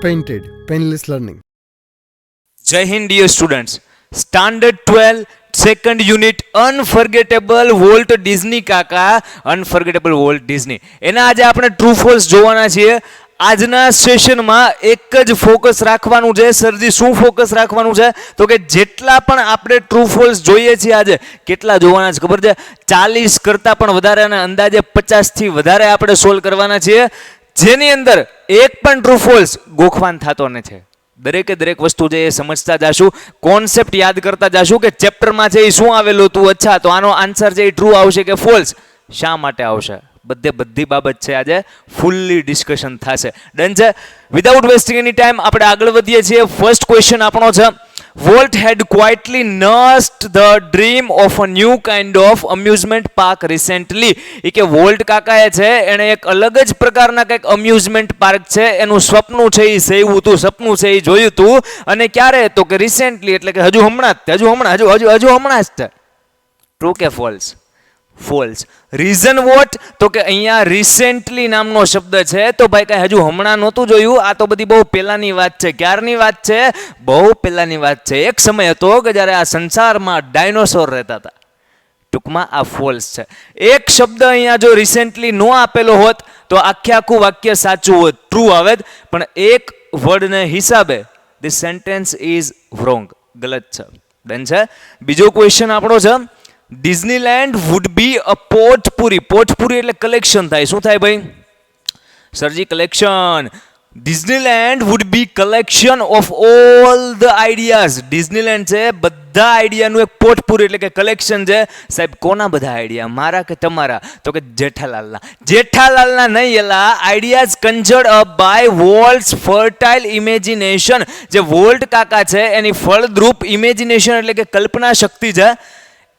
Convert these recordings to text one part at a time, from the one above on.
Painted, painless learning. Jai Hind, dear students. Standard 12, second unit, Unforgettable Walt Disney કાકા, Unforgettable Walt Disney. એના આજે આપણે true false જોવાના છીએ. આજના સેશનમાં એક જ ફોકસ રાખવાનું છે. સરજી શું ફોકસ રાખવાનું છે? તો કે જેટલા પણ આપણે ટ્રુ ફોલ્સ જોઈએ છીએ આજે, કેટલા જોવાના છે ખબર છે? 40 કરતાં પણ વધારે અને અંદાજે 50 થી વધારે આપણે સોલ્વ કરવાના છીએ, જેની અંદર એક પણ ટ્રુ ફોલ્સ ગોખવાન થતો નથી. દરેકે દરેક વસ્તુ છે એ સમજતા જાશું, કોન્સેપ્ટ યાદ કરતા જાશું કે ચેપ્ટરમાં છે એ શું આવેલું હતું. અચ્છા, તો આનો આન્સર છે એ ટ્રુ આવશે કે ફોલ્સ, શા માટે આવશે, બધી બાબત છે આજે ફૂલ્લી ડિસ્કશન થશે. ડન છે? વિધાઉટ વેસ્ટિંગ એની ટાઈમ આપણે આગળ વધીએ છીએ. ફર્સ્ટ ક્વેશ્ચન આપણો છે, Walt had quietly nursed the dream of a new kind of amusement park recently. એ કે વોલ્ટ કાકાએ છે એણે એક અલગ જ પ્રકારના કંઈક અમ્યુઝમેન્ટ પાર્ક છે એનું સ્વપ્ન છે એ સેવું હતું, સપનું છે એ જોયું હતું. અને ક્યારે? તો કે રિસેન્ટલી, એટલે કે હજુ હમણાં જ છે. ટ્રુ કે ફોલ્સ? ફોલ્સ. Reason what? તો કે અહીંયા રિસેન્ટલી નામનો શબ્દ છે, તો ભાઈ કાંઈ હજુ હમણાં નહોતું જોયું, આ તો બધી બહુ પહેલાની વાત છે. ક્યારની વાત છે? બહુ પહેલાની વાત છે. એક સમય હતો કે જ્યારે આ સંસારમાં ડાયનોસોર રહેતા હતા. ટૂંકમાં આ ફોલ્સ છે. એક શબ્દ અહીંયા જો રિસેન્ટલી નો આપેલો હોત તો આખું વાક્ય સાચું હોત, ટ્રુ આવે. પણ એક વર્ડને હિસાબે ધીસ સેન્ટેન્સ ઇઝ રોંગ, ગલત છે. ડન છે? બીજો ક્વેશ્ચન આપણો છે, ડિઝનીલેન્ડ વુડ બી અ પોટપુરી. પોટપુરી એટલે કલેક્શન થાય. શું થાય ભાઈ? સરજી collection. Disneyland would be collection of all the ideas. Disneyland છે બધા આઈડિયાનું એક પોટપુરી એટલે કે કલેક્શન છે. સાહેબ કોના બધા આઈડિયા, મારા કે તમારા? તો કે જેઠાલાલના. જેઠાલાલના નહીં એલા, ideas conjured up by Walt's fertile imagination. જે વોલ્ટ કાકા છે એની ફળદ્રુપ ઇમેજિનેશન એટલે કે કલ્પના શક્તિ છે,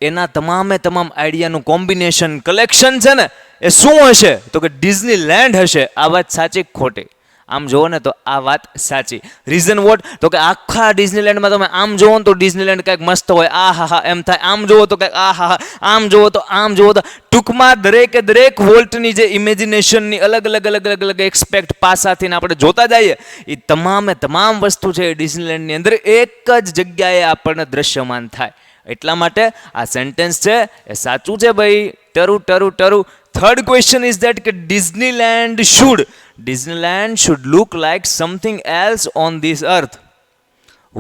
એના તમામ આઈડિયાનું કોમ્બિનેશન કલેક્શન છે ને, એ શું હશે? તો કે ડિઝનીલેન્ડ હશે. આ વાત સાચી ખોટી? આમ જુઓ ને તો આ વાત સાચી. Reason what? તો કે આખા ડિઝનીલેન્ડમાં તમે આમ જુઓ ને તો ડિઝનીલેન્ડ કંઈક મસ્ત હોય, આ હા હા એમ થાય. આમ જુઓ તો કંઈક આ હા હા, આમ જુઓ તો આમ જુઓ તો. ટૂંકમાં દરેક વોલ્ટની જે ઇમેજિનેશનની અલગ એક્સપેક્ટ પાસાથી આપણે જોતા જઈએ, એ તમામ વસ્તુ છે ડિઝનીલેન્ડની અંદર એક જ જગ્યાએ આપણને દ્રશ્યમાન થાય. એટલા માટે આ સેન્ટેન્સ છે એ સાચું છે ભાઈ. True. Third question is that કે Disneyland should look like something else on this earth.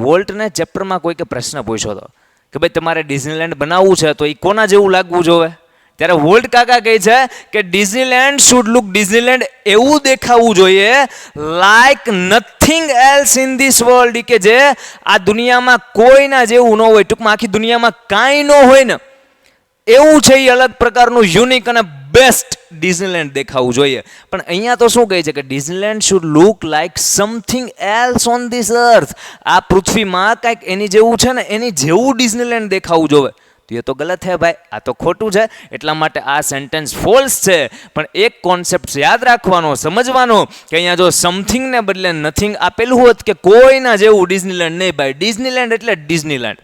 વોલ્ટને ચેપ્ટરમાં કોઈકે પ્રશ્ન પૂછ્યો હતો કે ભાઈ તમારે ડિઝનીલેન્ડ બનાવવું છે તો એ કોના જેવું લાગવું જોવે? ત્યારે વોલ્ટ કાકા કહે છે કે ડિઝનીલેન્ડ એવું દેખાવું જોઈએ like nothing else in this world, કે જે આ દુનિયામાં કોઈના જેવું ન હોય. ટૂંકમાં આખી દુનિયામાં કાંઈ ન હોય ને એવું છે, એ અલગ પ્રકારનું યુનિક અને બેસ્ટ ડિઝનીલેન્ડ દેખાવું જોઈએ. પણ અહીંયા તો શું કહે છે કે Disneyland should look like something else on this અર્થ. આ પૃથ્વીમાં કાંઈક એની જેવું છે ને, એની જેવું ડિઝનીલેન્ડ દેખાવું જોવે. તો એ તો ગલત છે ભાઈ, આ તો ખોટું છે. એટલા માટે આ સેન્ટેન્સ ફોલ્સ છે. પણ એક કોન્સેપ્ટ યાદ રાખવાનો, સમજવાનો કે અહીંયા જો સમથિંગને બદલે નથિંગ આપેલું હોત કે કોઈના જેવું ડિઝનીલેન્ડ નહીં ભાઈ, ડિઝનીલેન્ડ એટલે ડિઝનીલેન્ડ,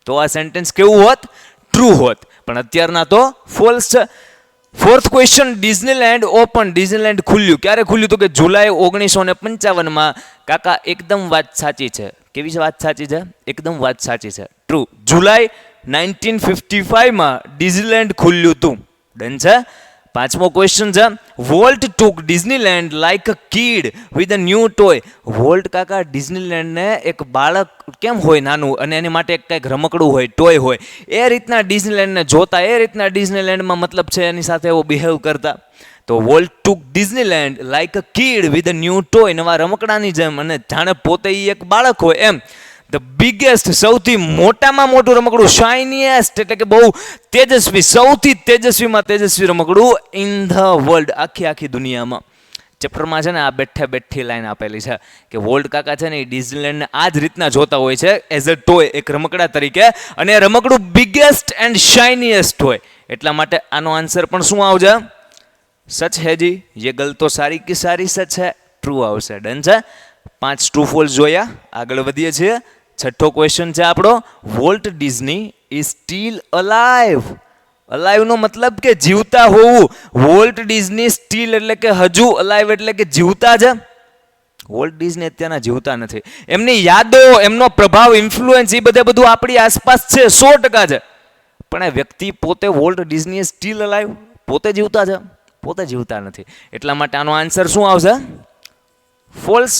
તો આ સેન્ટેન્સ કેવું હોત? ટ્રુ હોત. પણ અત્યારના તો ફોલ્સ છે. Fourth question, Disneyland open. Disneyland ખુલ્યું. ક્યારે ખુલ્યું? તો કે જુલાઈ 1955. કાકા એકદમ વાત સાચી છે. કેવી છે વાત સાચી છે? એકદમ વાત સાચી છે, ટ્રુ. જુલાઈ 1955 ડિઝનીલેન્ડ ખુલ્યું હતું. ડન છે? પાંચમો ક્વેશ્ચન છે, volt took Disneyland like a kid with a new toy. Volt કાકા ડિઝનીલેન્ડને એક બાળક કેમ હોય નાનું, અને એની માટે કંઈક રમકડું હોય, ટોય હોય, એ રીતના ડિઝનીલેન્ડને જોતા, એ રીતના ડિઝનીલેન્ડમાં મતલબ છે એની સાથે એવો બિહેવ કરતા. તો volt took Disneyland like a kid with a new toy, નવા રમકડાની જેમ, અને જાણે પોતે એક બાળક હોય એમ. ધ બિગેસ્ટ, સૌથી મોટામાં મોટું રમકડું, શાઇનીએસ્ટ એટલે કે બહુ તેજસ્વી, સૌથી તેજસ્વીમાં તેજસ્વી રમકડું ઇન ધ વર્લ્ડ, આખી દુનિયામાં. ચેપ્ટરમાં છે ને આ બેઠી લાઈન આપેલી છે કે વોલ્ટ કાકા છે ને એ ડિઝનીલેન્ડને આ જ રીતના જોતા હોય છે, એઝ અ ટોય, એક રમકડા તરીકે, અને એ રમકડું બિગેસ્ટ એન્ડ શાઇનીએસ્ટ હોય. એટલા માટે આનો આન્સર પણ શું આવશે? સચ હે જી, યે ગલ તો સારી કી સારી સચ હે, ટ્રુ આવશે. ડન છે? 5 ટ્રુ ફોલ્સ જોયા. આગળ વધીએ છીએ. છઠ્ઠો ક્વેશ્ચન છે આપણો, Walt Disney is still alive. Alive નો મતલબ કે જીવતા હોવું. વોલ્ટ ડિઝની સ્ટીલ એટલે કે હજુ, અલાઇવ એટલે કે જીવતા છે. વોલ્ટ ડિઝની અત્યારના જીવતા નથી. એમની યાદો, એમનો પ્રભાવ, ઇન્ફ્લુઅન્સ એ બધું આપણી આસપાસ છે, 100% છે. પણ એ વ્યક્તિ પોતે વોલ્ટ ડિઝની સ્ટીલ અલાઈવ, પોતે જીવતા છે? પોતે જીવતા નથી. એટલા માટે આનો આન્સર શું આવશે? False.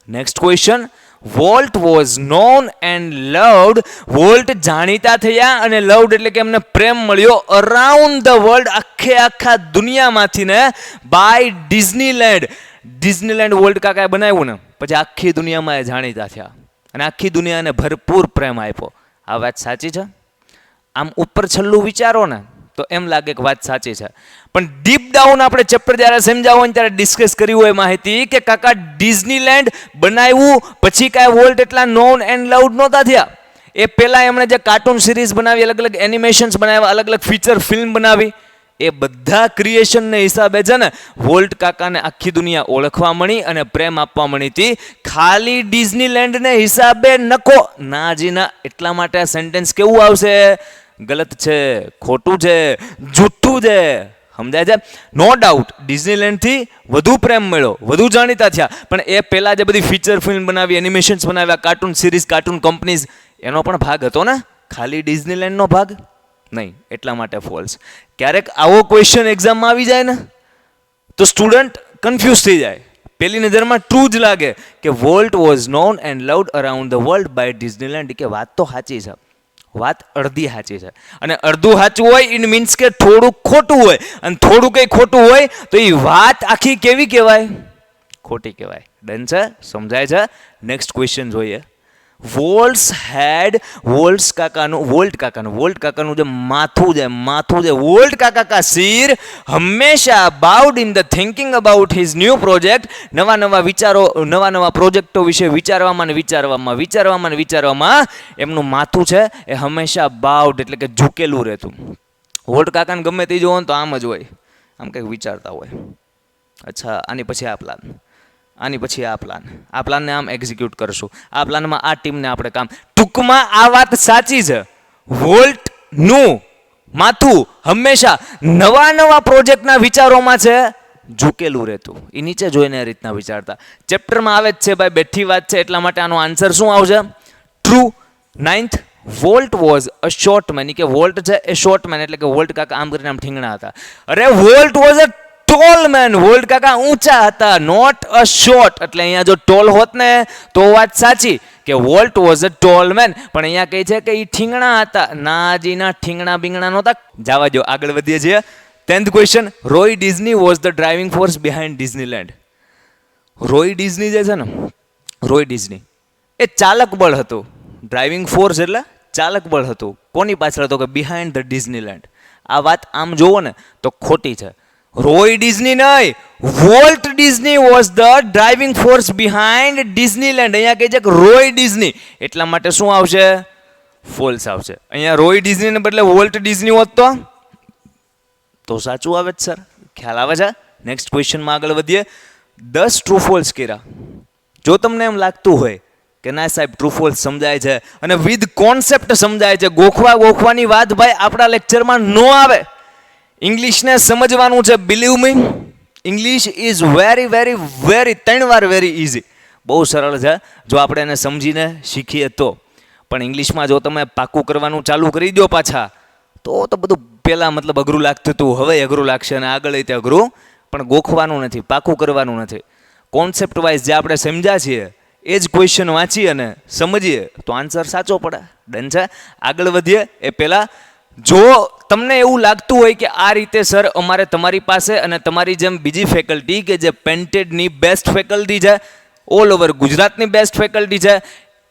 Next question. Walt was known and loved. Volt જાણીતા થયા અને લવડ એટલે કે એમને પ્રેમ મળ્યો અરાઉન્ડ ધ વર્લ્ડ, આખા દુનિયામાંથી ને, બાય ડિઝનીલેન્ડ. ડિઝનીલેન્ડ વોલ્ટ કાકાએ બનાવ્યું ને પછી આખી દુનિયામાં એ જાણીતા થયા અને આખી દુનિયાને ભરપૂર પ્રેમ આપ્યો. આ વાત સાચી છે? આમ ઉપર છેલ્લું વિચારો ને તો એમ લાગે કે વાત સાચી છે, પણ ડીપ ડાઉન આપણે ચેપ્ટર જ્યારે સમજાવો ને ત્યારે ડિસ્કસ કર્યું હોય માહિતી કે કાકા ડિઝનીલેન્ડ બનાવ્યું પછી કાંઈ વોલ્ટ એટલા નોન એન્ડ લાઉડ નહોતા થયા. એ પહેલાં એમણે જે કાર્ટૂન સિરીઝ બનાવી, અલગ અલગ એનિમેશન્સ બનાવ્યા, અલગ અલગ ફીચર ફિલ્મ બનાવી, એ બધા ક્રિએશનને હિસાબે છે ને વોલ્ટ કાકાને આખી દુનિયા ઓળખવા મળી અને પ્રેમ આપવા મળી હતી. ખાલી ડિઝનીલેન્ડને હિસાબે નકો ના જી ના. એટલા માટે આ સેન્ટેન્સ કેવું આવશે? ગલત છે, ખોટું છે, જૂઠું છે. સમજાય છે? નો ડાઉટ ડિઝનીલેન્ડથી વધુ પ્રેમ મળ્યો, વધુ જાણીતા થયા, પણ એ પહેલાં જે બધી ફીચર ફિલ્મ બનાવી, એનિમેશન્સ બનાવ્યા, કાર્ટૂન સિરીઝ, કાર્ટૂન કંપનીઝ, એનો પણ ભાગ હતો ને, ખાલી ડિઝનીલેન્ડનો ભાગ નહીં. એટલા માટે ફોલ્સ. ક્યારેક આવો ક્વેશ્ચન એક્ઝામમાં આવી જાય ને તો સ્ટુડન્ટ કન્ફ્યુઝ થઈ જાય. પહેલી નજરમાં ટ્રુ જ લાગે કે Walt was known and loved around the world by Disneyland, કે વાત તો સાચી છે, વાત અડધી સાચી છે. અને અડધું સાચું હોય ઇટ મીન્સ કે થોડું ખોટું હોય, અને થોડું કંઈ ખોટું હોય તો એ વાત આખી કેવી કહેવાય? ખોટી કહેવાય. ડન છે? સમજાય છે? નેક્સ્ટ ક્વેશ્ચન જોઈએ. વોલ્ટ કાકાનું જે માથું છે વોલ્ટ કાકા કા સિર હંમેશા baud in the thinking about his new project. નવા વિચારો, નવા પ્રોજેક્ટો વિશે વિચારવામાં એમનું માથું છે એ હંમેશા બાઉડ એટલે કે ઝૂકેલું રહેતું. વોલ્ટ કાકાને ગમે તે જોવો તો આમ જ હોય, આમ કંઈક વિચારતા હોય. અચ્છા, આની પછી આ પ્લાન, આની પછી આ પ્લાનને આમ એક્ઝિક્યુટ કરશું, આ પ્લાનમાં આ ટીમને આપણે કામ. ટૂંકમાં આ વાત સાચી છે, વોલ્ટનું માથું હંમેશા નવા પ્રોજેક્ટના વિચારોમાં છે ઝૂકેલું રહેતું. એ નીચે જોઈને એ રીતના વિચારતા. ચેપ્ટરમાં આવે જ છે ભાઈ, બેઠી વાત છે, એટલા માટે આનો આન્સર શું આવશે? True. 9th, Walt was a short man. કે વોલ્ટ છે એ શોર્ટ મેન એટલે કે વોલ્ટ કાકા આમ કરીને આમ ઠીંગણા હતા. અરે Walt was a tall man. Walt કાકા ઊંચા હતા, નોટ અ શોર્ટ. એટલે અહીંયા જો ટોલ હોત ને તો વાત સાચી કે Walt was a tall man, પણ અહીંયા કહે છે કે એ ઠીંગણા હતા. નાજીના ઠીંગણા બીંગણા નહોતા. જવા દો, આગળ વધીએ છીએ. 10th question. Roy Disney was the driving force behind Disneyland. Roy Disney જે છે ને, રોય ડિઝની એ ચાલક બળ હતું. ડ્રાઇવિંગ ફોર્સ એટલે ચાલક બળ હતું. કોની પાછળ હતો? કે બિહાઇન્ડ ધ ડિઝનીલેન્ડ. આ વાત આમ જોવો ને તો ખોટી છે. રોય ડિઝની નહીં, Walt Disney was the driving force behind Disneyland. અહીંયા કહે છે કે રોય ડિઝની, એટલા માટે શું આવશે? ફોલ્સ આવશે. અહીંયા રોય ડિઝનીને બદલે વોલ્ટ ડિઝની હોત તો સાચું આવે જ સર. ખ્યાલ આવે છે? નેક્સ્ટ ક્વેશ્ચનમાં આગળ વધીએ. 10 ટ્રુ ફોલ્સ કર્યા. જો તમને એમ લાગતું હોય કે ના સાહેબ ટ્રુ ફોલ્સ સમજાય છે અને વિથ કોન્સેપ્ટ સમજાય છે, ગોખવાની વાત ભાઈ આપણા લેક્ચરમાં ન આવે. ઇંગ્લિશને સમજવાનું છે. Believe me, English is very 3 વાર વેરી ઇઝી. બહુ સરળ છે જો આપણે એને સમજીને શીખીએ તો. પણ ઇંગ્લિશમાં જો તમે પાકું કરવાનું ચાલુ કરી દો પાછા તો બધું પહેલાં મતલબ અઘરું લાગતું હતું, હવે અઘરું લાગશે અને આગળ તે અઘરું. પણ ગોખવાનું નથી, પાકું કરવાનું નથી. કોન્સેપ્ટ વાઇઝ જે આપણે સમજ્યા છીએ એ જ ક્વેશ્ચન વાંચીએ અને સમજીએ તો આન્સર સાચો પડે. ડન છે? આગળ વધીએ એ પહેલાં જો તમને એવું લાગતું હોય કે આ રીતે સર અમારે તમારી પાસે અને તમારી જેમ બીજી ફેકલ્ટી કે જે પેન્ટેડની બેસ્ટ ફેકલ્ટી છે, ઓલ ઓવર ગુજરાતની બેસ્ટ ફેકલ્ટી છે,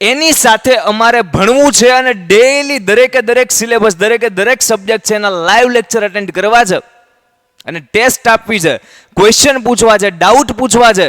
એની સાથે અમારે ભણવું છે અને ડેઈલી દરેક સિલેબસ, દરેક સબ્જેક્ટ છે એના લાઈવ લેક્ચર અટેન્ડ કરવા છે અને ટેસ્ટ આપવી છે, ક્વેશ્ચન પૂછવા છે, ડાઉટ પૂછવા છે,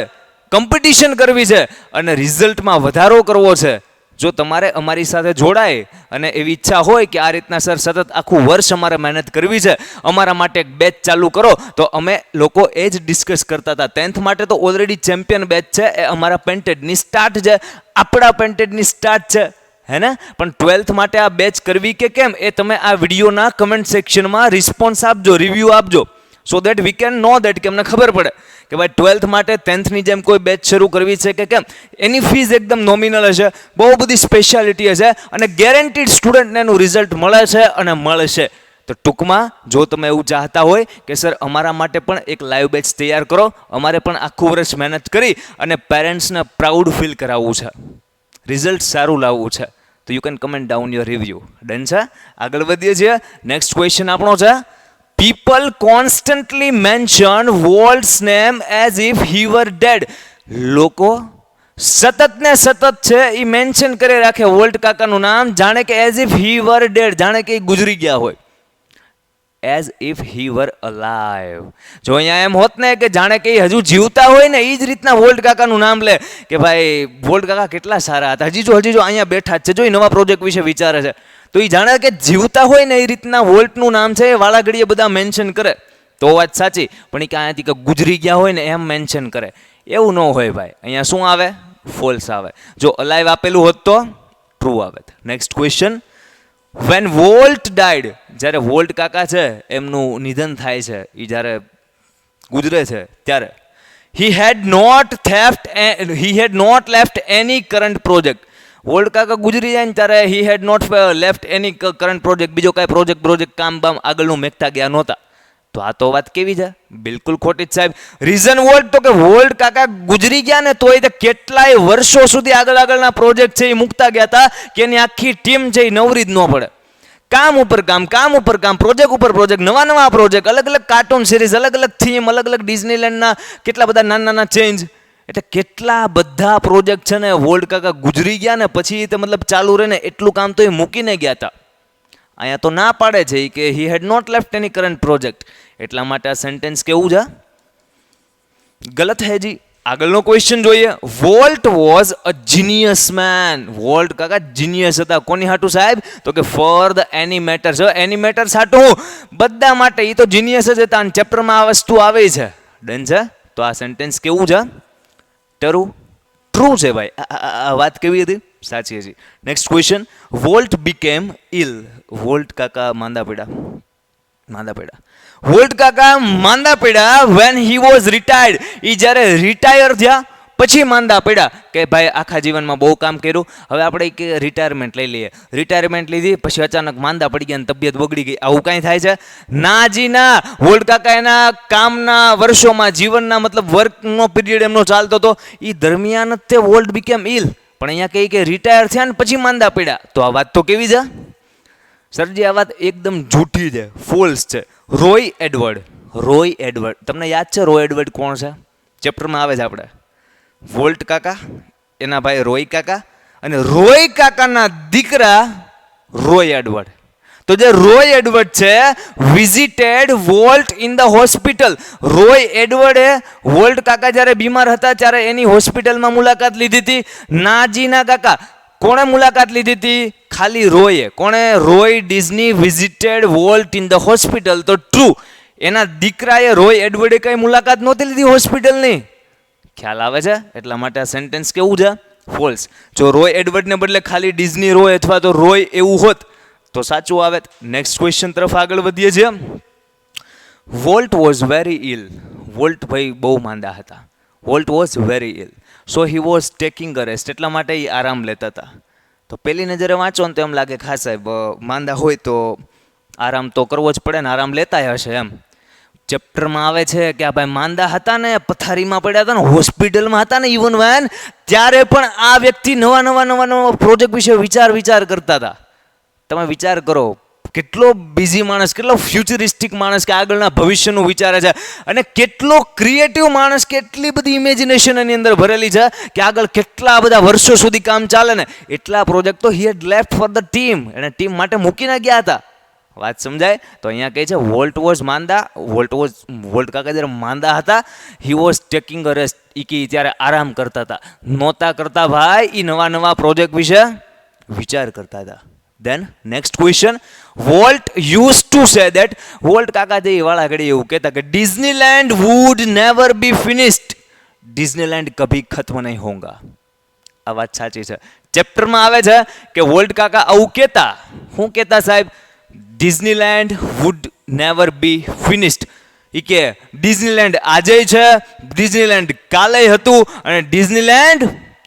કોમ્પિટિશન કરવી છે અને રિઝલ્ટમાં વધારો કરવો છે. જો તમારે અમારી સાથે જોડાય અને એવી ઈચ્છા હોય કે આ રીતના સર સતત આખું વર્ષ અમારે મહેનત કરવી છે, અમારા માટે એક બેચ ચાલુ કરો, તો અમે લોકો એ જ ડિસ્કસ કરતા હતા. 10th માટે તો ઓલરેડી ચેમ્પિયન બેચ છે, એ અમારા પેન્ટેડની સ્ટાર્ટ છે, આપણા પેન્ટેડની સ્ટાર્ટ છે, હે ને? પણ 12th માટે આ બેચ કરવી કે કેમ એ તમે આ વિડીયોના કમેન્ટ સેક્શનમાં રિસ્પોન્સ આપજો, રિવ્યૂ આપજો. So that we can know that કે અમને ખબર પડે કે ભાઈ 12th માટે 10thની જેમ કોઈ બેચ શરૂ કરવી છે કે કેમ. એની ફીસ એકદમ નોમિનલ હશે, બહુ બધી સ્પેશિયાલિટી હશે અને ગેરંટીડ સ્ટુડન્ટને એનું રિઝલ્ટ મળે છે અને મળશે. તો ટૂંકમાં જો તમે એવું ચાહતા હોય કે સર અમારા માટે પણ એક લાઈવ બેચ તૈયાર કરો, અમારે પણ આખું વર્ષ મહેનત કરી અને પેરેન્ટ્સને પ્રાઉડ ફીલ કરાવવું છે, રિઝલ્ટ સારું લાવવું છે, તો you can comment down your review. Done છે? આગળ વધીએ છીએ. નેક્સ્ટ ક્વેશ્ચન આપણો છે, people constantly mention Walt's name as if he were dead. લોકો સતત ને સતત છે એ મેન્શન કરી રાખે વોલ્ટ કાકાનું નામ, જાણે કે as if he were dead, જાણે કે એ ગુજરી ગયા હોય. as if he were alive. જો અહીંયા એમ હોત ને કે જાણે કે હજુ જીવતા હોય ને, એ જ રીતના વોલ્ટ કાકાનું નામ લે કે ભાઈ વોલ્ટ કાકા કેટલા સારા હતા, હજી જો અહીંયા બેઠા જ છે, જો એ નવા પ્રોજેક્ટ વિશે વિચારે છે, તો એ જાણે કે જીવતા હોય ને એ રીતના વોલ્ટનું નામ છે એ વાળા ઘડીએ બધા મેન્શન કરે તો વાત સાચી, પણ એ ક્યાંથી કે ગુજરી ગયા હોય ને એમ મેન્શન કરે, એવું ન હોય ભાઈ. અહીંયા શું આવે? ફોલ્સ આવે. જો અલાઈવ આપેલું હોત તો ટ્રુ આવે. Next question, when Walt died, જ્યારે વોલ્ટ કાકા છે એમનું નિધન થાય છે, એ જ્યારે ગુજરે છે ત્યારે he had not left any current project. Volt કાકા ગુજરી જાય ને ત્યારે he had not left any current project, બીજો કાંઈ પ્રોજેક્ટ કામ બામ આગળનું મેકતા ગયા નહોતા. તો આ તો વાત કેવી છે? બિલકુલ ખોટી જ સાહેબ. રીઝન વોલ્ટ તો કે વોલ્ટ કાકા ગુજરી ગયા ને તો એ કેટલાય વર્ષો સુધી આગળના પ્રોજેક્ટ છે એ મૂકતા ગયા હતા કે એની આખી ટીમ છે એ નવરી જ ન પડે. કામ ઉપર કામ, પ્રોજેક્ટ ઉપર પ્રોજેક્ટ, નવા પ્રોજેક્ટ, અલગ અલગ કાર્ટૂન સિરીઝ, અલગ અલગ થીમ, અલગ અલગ ડિઝનીલેન્ડના કેટલા બધા નાના ચેન્જ, એટલે કેટલા બધા પ્રોજેક્ટ છે ને વોલ્ટ કાકા ગુજરી ગયા ને પછી તે મતલબ ચાલુ રહે ને એટલું કામ તો એ મૂકીને ગયા હતા. અહીંયા તો ના પાડે છે કે he had not left any current project, એટલા માટે આ સેન્ટેન્સ કેવું છે? ગલત હે જી. આગળનો ક્વેશ્ચન જોઈએ. Walt was a genius man. Walt કાકા જીનિયસ હતા. કોની હાટું સાહેબ? તો કે ફોર ધ એનિમેટર્સ. એનિમેટર્સ હાટું બધા માટે એ તો જીનિયસ જ હતા અને ચેપ્ટરમાં આ વસ્તુ આવે છે. ડન છે? તો આ સેન્ટેન્સ કેવું છે? ટ્રુ છે ભાઈ. આ વાત કેવી હતી? સાચી હતી. Next question, volt became ઇલ. Volt કાકા માંદા પડ્યા. વોલ્ટ કાકા માંદા પડ્યા વેન હી વોઝ રિટાયર્ડ. એ જ્યારે રિટાયર થયા પછી માંદા પડ્યા કે ભાઈ આખા જીવનમાં બહુ કામ કર્યું, હવે આપણે કે રિટાયરમેન્ટ લઈ લઈએ. રિટાયરમેન્ટ લીધી પછી અચાનક માંદા પડી ગયા અને તબિયત બગડી ગઈ. આવું કાંઈ થાય છે? ના જી ના. વોલ્ટ કાકા એના કામના વર્ષોમાં, જીવનના મતલબ વર્કનો પીરિયડ એમનો ચાલતો હતો, એ દરમિયાન જ તે વોલ્ટ બીકેમ ઇલ. પણ અહીંયા કહે કે રિટાયર થયા ને પછી માંદા પડ્યા. તો આ વાત તો કેવી છે? સરજી આ વાત એકદમ જૂઠી છે, ફોલ્સ છે. રોય એડવર્ડ, તમને યાદ છે રોય એડવર્ડ કોણ છે? ચેપ્ટરમાં આવે છે આપણે. વોલ્ટ કાકા, એના ભાઈ રોય કાકા અને રોય કાકાના દીકરા રોય એડવર્ડ. તો જે રોય એડવર્ડ છે visited Walt in the hospital. Roy એડવર્ડે વોલ્ટ કાકા જ્યારે બીમાર હતા ત્યારે એની હોસ્પિટલમાં મુલાકાત લીધી હતી. નાજીના કાકા કોણે મુલાકાત લીધી હતી? ખાલી રોયે. કોણે? Roy Disney visited Walt in the hospital. તો ટ્રુ. એના દીકરાએ રોય એડવર્ડે કઈ મુલાકાત નહોતી લીધી હોસ્પિટલની. ખ્યાલ આવે છે? એટલા માટે આ સેન્ટેન્સ કેવું છે? ફોલ્સ. જો રોય એડવર્ડને બદલે ખાલી ડિઝની રોય અથવા તો રોય એવું હોત તો સાચું આવે. નેક્સ્ટ ક્વેશ્ચન તરફ આગળ વધીએ છીએ. Walt was very ill. Walt ભાઈ બહુ માંદા હતા. Walt was very ill. So he was taking a rest. એટલા માટે એ આરામ લેતા હતા. તો પહેલી નજરે વાંચો ને તો એમ લાગે ખાસ સાહેબ માંદા હોય તો આરામ તો કરવો જ પડે ને, આરામ લેતા હશે એમ. ચેપ્ટરમાં આવે છે કે આ ભાઈ માંદા હતા ને, પથારીમાં પડ્યા હતા ને, હોસ્પિટલમાં હતા ને ઇવન વેન, ત્યારે પણ આ વ્યક્તિ નવા પ્રોજેક્ટ વિશે વિચાર કરતા હતા. તમે વિચાર કરો કેટલો બિઝી માણસ, કેટલો ફ્યુચરિસ્ટિક માણસ કે આગળના ભવિષ્યનું વિચારે છે, અને કેટલો ક્રિએટિવ માણસ, કેટલી બધી ઇમેજિનેશન એની અંદર ભરેલી છે કે આગળ કેટલા બધા વર્ષો સુધી કામ ચાલે ને એટલા પ્રોજેક્ટ તો he had left for the team. એને ટીમ માટે મૂકીને ગયા હતા. વાત સમજાય? તો અહીંયા કહે છે વોલ્ટ વોઝ માંદા. વોલ્ટ કાકા જ્યારે માંદા હતા, he was taking a rest. એ કે ત્યારે આરામ કરતા હતા. નહોતા કરતા ભાઈ, એ નવા પ્રોજેક્ટ વિશે વિચાર કરતા હતા. Then next question, Walt used to say that, volt કાકા જે વાળા ઘડી એવું કહેતા કે Disneyland would never be finished. Disneyland કભી ખત્મ નહીં હોગા. આ વાત સાચી છે. ચેપ્ટરમાં આવે છે કે વોલ્ટ કાકા આવું કહેતા. શું કહેતા સાહેબ? Disneyland would never be finished. ઈ કે ડિઝનીલેન્ડ આજે છે, ડિઝનીલેન્ડ કાલે હતું અને ડિઝનીલેન્ડ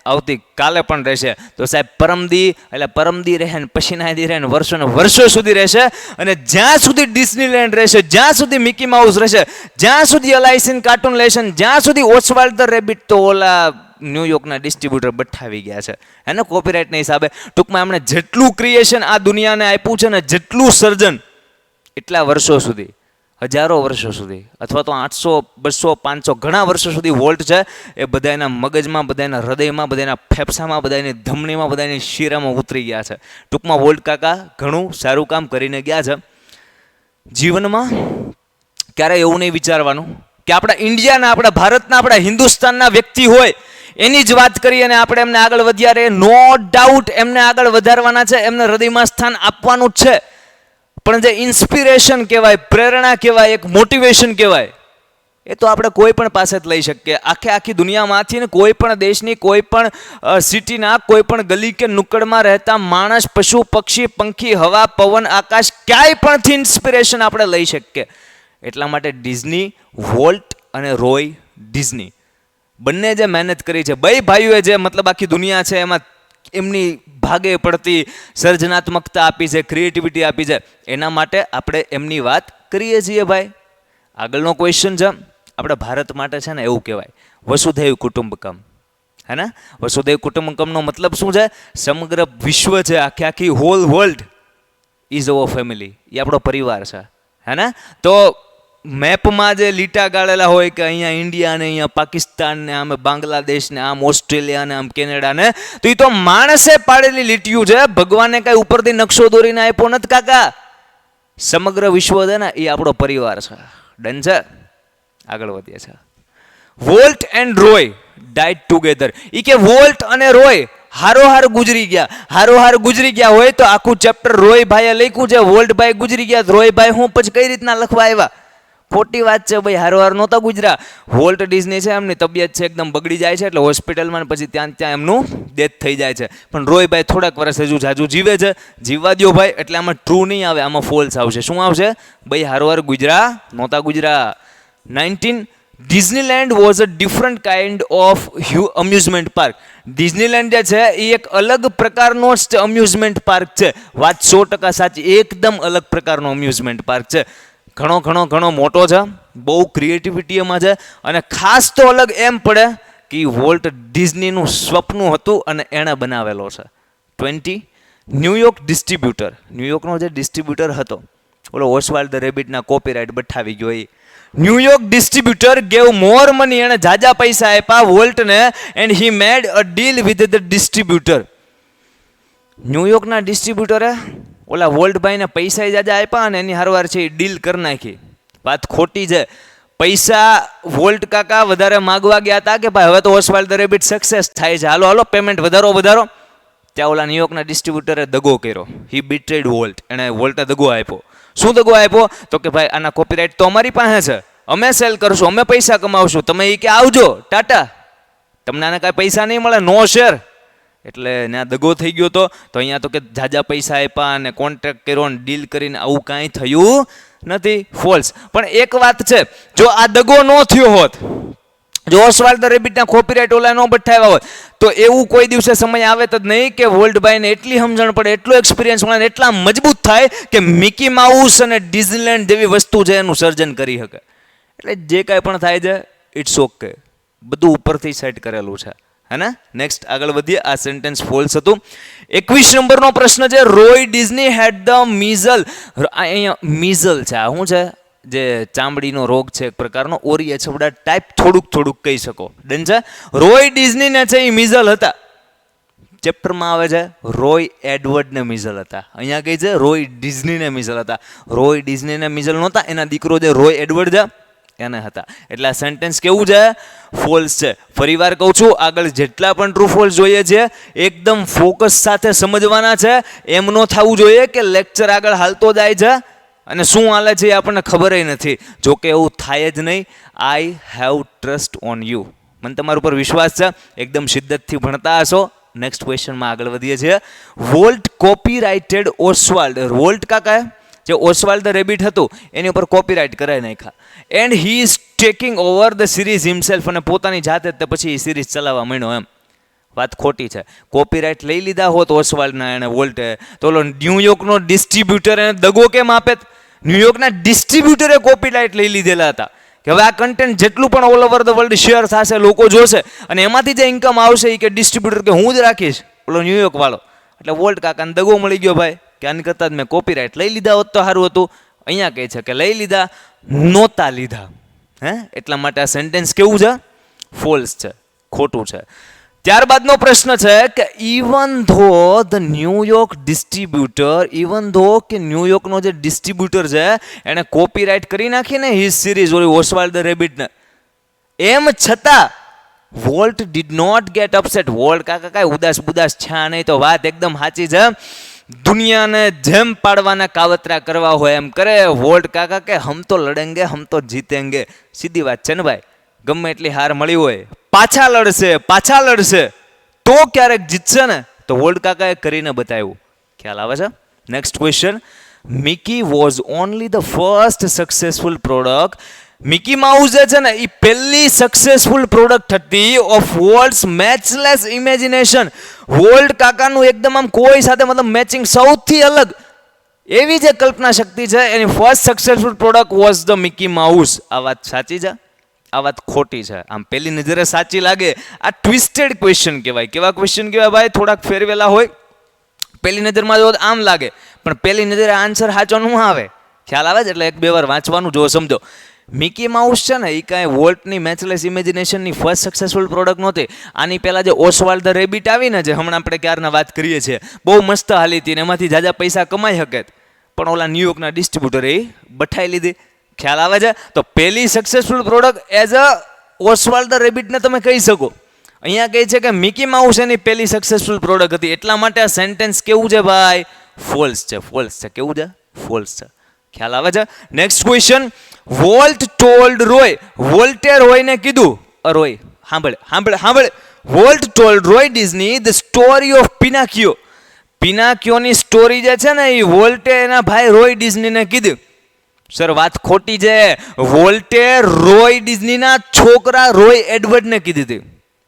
આવતી કાલે પણ રહેશે. તો સાહેબ પરમદી એટલે પરમદી રહે ને પછીના દી રહે ને વર્ષો ને વર્ષો સુધી રહેશે. અને જ્યાં સુધી ડિઝનીલેન્ડ રહેશે, જ્યાં સુધી મિકી માઉસ રહેશે, જ્યાં સુધી અલાઇસિન કાર્ટૂન લેશે, જ્યાં સુધી ઓસ્વાલ્ડ ધ રેબિટ તો ઓલા ન્યુયોર્કના ડિસ્ટ્રીબ્યુટર બઠાવી ગયા છે એને કોપીરાઇટના હિસાબે. ટૂંકમાં એમણે જેટલું ક્રિએશન આ દુનિયાને આપ્યું છે ને, જેટલું સર્જન એટલા વર્ષો સુધી, હજારો વર્ષો સુધી, અથવા તો 800, 200, 500 ઘણા વર્ષો સુધી વોલ્ટ છે એ બધાના મગજમાં, બધાના હૃદયમાં, બધાના ફેફસામાં, બધાની ધમનીમાં, બધાની શીરામાં ઉતરી ગયા છે. ટૂંકમાં વોલ્ટ કાકા ઘણું સારું કામ કરીને ગયા છે. જીવનમાં ક્યારેય એવું નહીં વિચારવાનું કે આપણા ઇન્ડિયાના, આપણા ભારતના, આપણા હિન્દુસ્તાનના વ્યક્તિ હોય એની જ વાત કરીએ અને આપણે એમને આગળ વધ્યા રહે. નો ડાઉટ એમને આગળ વધારવાના છે, એમને હૃદયમાં સ્થાન આપવાનું જ છે. પણ જે ઇન્સ્પિરેશન કહેવાય, પ્રેરણા કહેવાય, એક મોટિવેશન કહેવાય, એ તો આપણે કોઈ પણ પાસે જ લઈ શકીએ. આખી દુનિયામાંથી ને કોઈ પણ દેશની, કોઈ પણ સિટીના, કોઈ પણ ગલી કે નુક્કડમાં રહેતા માણસ, પશુ, પક્ષી, પંખી, હવા, પવન, આકાશ, ક્યાંય પણથી ઇન્સ્પિરેશન આપણે લઈ શકીએ. એટલા માટે ડિઝની, વોલ્ટ અને રોય ડિઝની બંને જે મહેનત કરી છે, બે ભાઈઓએ જે મતલબ આખી દુનિયા છે એમાં એમની ભાગે પડતી સર્જનાત્મકતા આપી છે, ક્રિએટિવિટી આપી છે, એના માટે આપણે એમની વાત કરીએ છીએ. ભાઈ આગળનો ક્વેશ્ચન છે, આપણે ભારત માટે છે ને એવું કહેવાય વસુધૈવ કુટુંબકમ, હે ને? વસુધૈવ કુટુંબકમનો મતલબ શું છે? સમગ્ર વિશ્વ છે, આખી whole world is our family, એ આપણો પરિવાર છે, હે ને? તો મેપમાં જે લીટા ગાળેલા હોય કે અહીંયા ઇન્ડિયા ને અહીંયા પાકિસ્તાન ને આમ બાંગ્લાદેશ ને આમ ઓસ્ટ્રેલિયા ને આમ કેનેડા ને, તો એ તો માણસે પાડેલી લીટીઓ છે. ભગવાને કઈ ઉપરથી નકશો દોરીને આપ્યો નથી કાકા. સમગ્ર વિશ્વ છે ને એ આપણો પરિવાર છે. ડન છે? આગળ વધીએ છે. Walt and Roy died together. એ કે વોલ્ટ અને રોય હારોહાર ગુજરી ગયા. હારોહાર ગુજરી ગયા હોય તો આખું ચેપ્ટર રોયભાઈએ લખ્યું છે. વોલ્ટભાઈ ગુજરી ગયા, રોયભાઈ હું પછી કઈ રીતના લખવા આવ્યા? ખોટી વાત છે ભાઈ, હારોહાર નહોતા ગુજરા. વોલ્ટ ડિઝની છે, એમની તબિયત છે એકદમ બગડી જાય છે એટલે હોસ્પિટલમાં પછી ત્યાં એમનું ડેથ થઈ જાય છે. પણ રોયભાઈ થોડાક વર્ષ હજુ જાજુ જીવે છે, જીવવા દો ભાઈ. એટલે આમાં ટ્રુ નહીં આવે, આમાં ફોલ્સ આવશે. શું આવશે? ભાઈ હારોહાર ગુજરા નહોતા ગુજરા. 19 Disneyland was a different kind of amusement park. Disneyland જે છે એ એક અલગ પ્રકારનો અમ્યુઝમેન્ટ પાર્ક છે. વાત 100% સાચી, એકદમ અલગ પ્રકારનો અમ્યુઝમેન્ટ પાર્ક છે. ઘણો મોટો છે, બહુ ક્રિએટિવિટી એમાં છે. અને ખાસ તો અલગ એમ પડે કે વોલ્ટ ડિઝનીનું સ્વપ્ન હતું અને એણે બનાવેલો છે. 20 ન્યુયોર્ક ડિસ્ટ્રીબ્યુટર, ન્યુયોર્કનો જે ડિસ્ટ્રીબ્યુટર હતો ઓલો ઓસ્વાલ્ડ ધ રેબિટના કોપીરાઇટ બઠાવી ગયો એ. New York distributor gave more money, એણે જાજા પૈસા આપ્યા વોલ્ટને, and he made a deal with the distributor. ન્યુયોર્કના ડિસ્ટ્રીબ્યુટરે ઓલા વોલ્ટભાઈને પૈસા જાજા આપ્યા અને એની હારવાર છે એ ડીલ કરી નાખી. વાત ખોટી છે. પૈસા વોલ્ટ કાકા વધારે માગવા ગયા હતા કે ભાઈ હવે તો ઓસ્વાલ્ડ ધ રેબિટ સક્સેસ થાય છે, હાલો પેમેન્ટ વધારો. ત્યાં ઓલા ન્યુયોર્કના ડિસ્ટ્રીબ્યુટરે દગો કર્યો. હી બીટ્રેડ વોલ્ટ. એણે વોલ્ટે દગો આપ્યો. શું દગો આપ્યો? તો કે ભાઈ આના કોપીરાઇટ તો અમારી પાસે છે, અમે સેલ કરશું, અમે પૈસા કમાવશું, તમે એ કે આવજો ટાટા, તમને આને કાંઈ પૈસા નહીં મળે, નો શેર. એટલે ત્યાં દગો થઈ ગયો તો અહીંયા તો કે જાજા પૈસા આપ્યા અને કોન્ટ્રાક્ટ કર્યો અને ડીલ કરીને આવું કાંઈ થયું નથી. ફોલ્સ. પણ એક વાત છે, જો આ દગો ન થયો હોત, જો ઓસ્વાલ્ડ ધ રેબિટના કોપીરાઇટ ઓલા ન બઠાવ્યા હોત, તો એવું કોઈ દિવસે સમય આવે તો નહીં કે વોલ્ટભાઈને એટલી સમજણ પડે, એટલો એક્સપિરિયન્સ મળે, એટલા મજબૂત થાય કે મિકી માઉસ અને ડિઝનીલેન્ડ જેવી વસ્તુ છે એનું સર્જન કરી શકે. એટલે જે કાંઈ પણ થાય છે ઇટ્સ ઓકે, બધું ઉપરથી સેટ કરેલું છે, હે ને? નેક્સ્ટ આગળ વધીએ. આ સેન્ટેન્સ ફોલ્સ હતું. 21 નંબરનો પ્રશ્ન છે, રોય ડિઝની હેડ ધ મીઝલ. અહીંયા મીઝલ છે, આ શું છે? જે ચામડીનો રોગ છે એક પ્રકારનો, ઓરી અછબડા ટાઈપ થોડુંક કહી શકો. ડન છે? રોય ડિઝનીને છે એ મીઝલ હતા. ચેપ્ટરમાં આવે છે રોય એડવર્ડને મીઝલ હતા. અહીંયા કઈ છે? રોય ડિઝનીને મીઝલ હતા. રોય ડિઝનીને મીઝલ નહોતા, એના દીકરો જે રોય એડવર્ડ છે એને હતા. એટલે આ સેન્ટેન્સ કેવું છે? ફોલ્સ છે. ફરીવાર કહું છું, આગળ જેટલા પણ ટ્રુ ફોલ્સ જોઈએ છે એકદમ ફોકસ સાથે સમજવાના છે. એમ ન થવું જોઈએ કે લેક્ચર આગળ હાલતો જાય છે અને શું હાલે છે એ આપણને ખબર નથી. જોકે એવું થાય જ નહીં. I have trust on you. મને તમારા ઉપર વિશ્વાસ છે, એકદમ શિદ્દતથી ભણતા હશો. નેક્સ્ટ ક્વેશ્ચનમાં આગળ વધીએ છીએ. વોલ્ટ કોપીરાઇટેડ ઓસ્વાલ્ડ. વોલ્ટ કાકાએ જે ઓસ્વાલ્ડ ધ રેબિટ હતું એની ઉપર કોપીરાઇટ કરાવી નાખ્યા. And he is taking over the series himself, અને પોતાની જાતે જ પછી એ સિરીઝ ચલાવવા માંડ્યો એમ. વાત ખોટી છે. કોપીરાઇટ લઈ લીધા હોત ઓસ્વાલ્ડના એને વોલ્ટે, તો ઓલો ન્યુયોર્કનો ડિસ્ટ્રીબ્યુટર એને દગો કેમ આપે? ન્યુયોર્કના ડિસ્ટ્રીબ્યુટરે કોપીરાઇટ લઈ લીધેલા હતા કે હવે આ કન્ટેન્ટ જેટલું પણ all over the world share થશે, લોકો જોશે, અને એમાંથી જે ઇન્કમ આવશે એ કે ડિસ્ટ્રીબ્યુટર કે હું જ રાખીશ, ઓલો ન્યુયોર્ક વાળો. એટલે વોલ્ટ કાકાને દગો મળી ગયો ભાઈ, કે આની કરતાં જ મેં કોપીરાઇટ લઈ લીધા હોત તો સારું હતું. અહીંયા કહે છે કે લઈ લીધા, નહોતા લીધા. એટલા માટે આ સેન્ટેન્સ કેવું છે? ફોલ્સ છે, ખોટું છે. ત્યારબાદનો પ્રશ્ન છે કે ઇવન ધો ધ ન્યુયોર્ક ડિસ્ટ્રીબ્યુટર, ઇવન ધો કે ન્યુયોર્કનો જે ડિસ્ટ્રીબ્યુટર છે એને કોપીરાઇટ કરી નાખીને હિઝ સિરીઝ ઓલી ઓસ્વાલ્ડ ધ રેબિટને, એમ છતાં Walt did not get upset. Walt કાકા કાંઈ ઉદાસ બુદાસ છા નહીં. તો વાત એકદમ સાચી છે. દુનિયાને જેમ પાડવાના કાવતરા કરવા હોય એમ કરે. વોલ્ટ કાકા કે હમ તો લડેંગે, હમ તો જીતેંગે. સીધી વાત છે ને ભાઈ. ગમે એટલી હાર મળી હોય, પાછા લડશે તો ક્યારેક જીતશે ને. તો વોલ્ટ કાકાએ કરીને બતાવ્યું. ખ્યાલ આવે છે? Next question. Mickey was only the first successful product. Mickey mouse જે છે ને એ પહેલી સક્સેસફુલ પ્રોડક્ટ હતી ઓફ વોલ્ટ્સ મેચલેસ ઇમેજિનેશન. વોલ્ટ કાકાનું એકદમ આમ કોઈ સાથે મતલબ મેચિંગ સૌથી અલગ એવી જે કલ્પના શક્તિ છે, એની first successful product was the Mickey Mouse. આ વાત સાચી છે? આ વાત ખોટી છે. આમ પહેલી નજરે સાચી લાગે. આ ટ્વિસ્ટેડ ક્વેશ્ચન કહેવાય. કેવા ક્વેશ્ચન કહેવાય ભાઈ? થોડાક ફેરવેલા હોય. પહેલી નજરમાં જો આમ લાગે, પણ પહેલી નજરે આન્સર સાચો ન આવે. ખ્યાલ આવે છે? એટલે એક બે વાર વાંચવાનું જો સમજો. મિકી માઉસ છે ને એ કાંઈ વોલ્ટની મેચલેસ ઇમેજિનેશનની ફર્સ્ટ સક્સેસફુલ પ્રોડક્ટ નહોતી. આની પહેલાં જે ઓસ્વાલ્ડ ધ રેબિટ આવી ને, જે હમણાં આપણે ક્યારના વાત કરીએ છીએ, બહુ મસ્ત હાલી હતી ને એમાંથી જાજા પૈસા કમાઈ શકે, પણ ઓલા ન્યુયોર્કના ડિસ્ટ્રીબ્યુટરે એ બઠાઈ લીધી. ખ્યાલ આવે છે? તો પહેલી successful product as a Oswald the રેબિટને તમે કહી શકો. અહીંયા કહે છે કે મિકી માઉસ એની પહેલી સક્સેસફુલ પ્રોડક્ટ હતી. એટલા માટે આ સેન્ટેન્સ કેવું છે ભાઈ? ફોલ્સ છે. ફોલ્સ છે. કેવું છે? ફોલ્સ છે. ખ્યાલ આવે છે? Next question. Walt told Roy. વોલ્ટે રોયને કીધું, રોય સાંભળે. Walt told Roy Disney the story of Pinocchio. પિનાકિયોની સ્ટોરી જે છે ને એ વોલ્ટે એના ભાઈ રોય ડિઝનીને કીધું. સર વાત ખોટી છે. વોલ્ટે રોય ડિઝનીના છોકરા રોય એડવર્ડને કીધી હતી.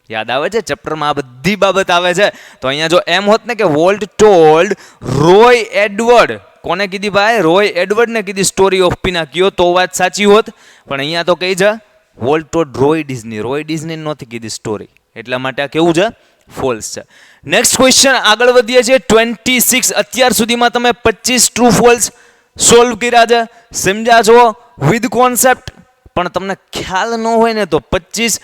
યાદ આવે છે? ચેપ્ટરમાં આ બધી બાબત આવે છે. તો અહીંયા જો એમ હોત ને કે વોલ્ટ ટોલ્ડ રોય એડવર્ડ, કોને કીધી ભાઈ? રોય એડવર્ડને કીધી સ્ટોરી ઓફ પિનાકિયો, તો વાત સાચી હોત. પણ અહીંયા તો કઈ છે? Volt told Roy Disney. Roy Disney નહોતી કીધી સ્ટોરી. એટલા માટે આ કેવું છે? ફોલ્સ છે. નેક્સ્ટ ક્વેશ્ચન આગળ વધીએ છીએ. 26. અત્યાર સુધીમાં તમે 25 ટ્રુ ફોલ્સ સોલ્વ કર્યા છે, સમજ્યા છો વિથ કોન્સેપ્ટ. પણ તમને ખ્યાલ ન હોય ને તો 25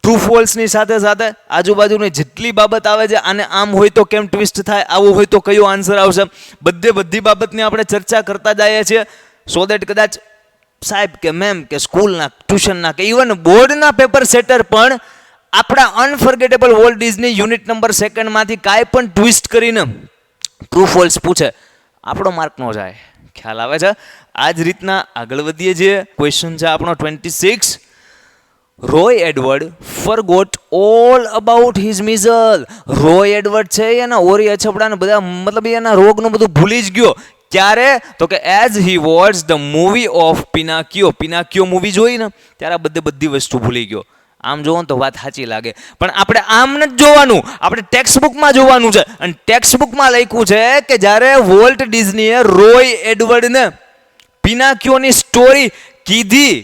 ટ્રુ ફોલ્સની સાથે સાથે આજુબાજુની જેટલી બાબત આવે છે, આને આમ હોય તો કેમ ટ્વિસ્ટ થાય, આવું હોય તો કયો આન્સર આવશે, બધી બાબતની આપણે ચર્ચા કરતા જઈએ છીએ. સો દેટ કદાચ સાહેબ કે મેમ કે સ્કૂલના ટ્યુશનના કે ઇવન બોર્ડના પેપર સેટર પણ આપણા unforgettable Walt Disney unit number 2માંથી કાંઈ પણ ટ્વિસ્ટ કરીને ટ્રુ ફોલ્સ પૂછે, આપણો માર્ક ન જાય. ખ્યાલ આવે છે? આ જ રીતના આગળ વધીએ છીએ. ક્વેશ્ચન છે આપણો 26. Roy Edward forgot all about his મિઝલ. રોય એડવર્ડ છે એના ઓરી અછબડાને બધા મતલબ એના રોગનું બધું ભૂલી જ ગયો. ક્યારે? તો કે as he watch the movie of Pinocchio. Pinocchio movie જોઈ ને ત્યારે બધી વસ્તુ ભૂલી ગયો. આમ જોવો તો વાત સાચી લાગે, પણ આપણે આમ નથી જોવાનું, આપણે ટેક્સ્ટ બુકમાં જોવાનું છે. અને ટેક્સ્ટ બુકમાં લખ્યું છે કે જ્યારે વોલ્ટ ડિઝનીએ રોય એડવર્ડને પિનાકિયોની સ્ટોરી કીધી,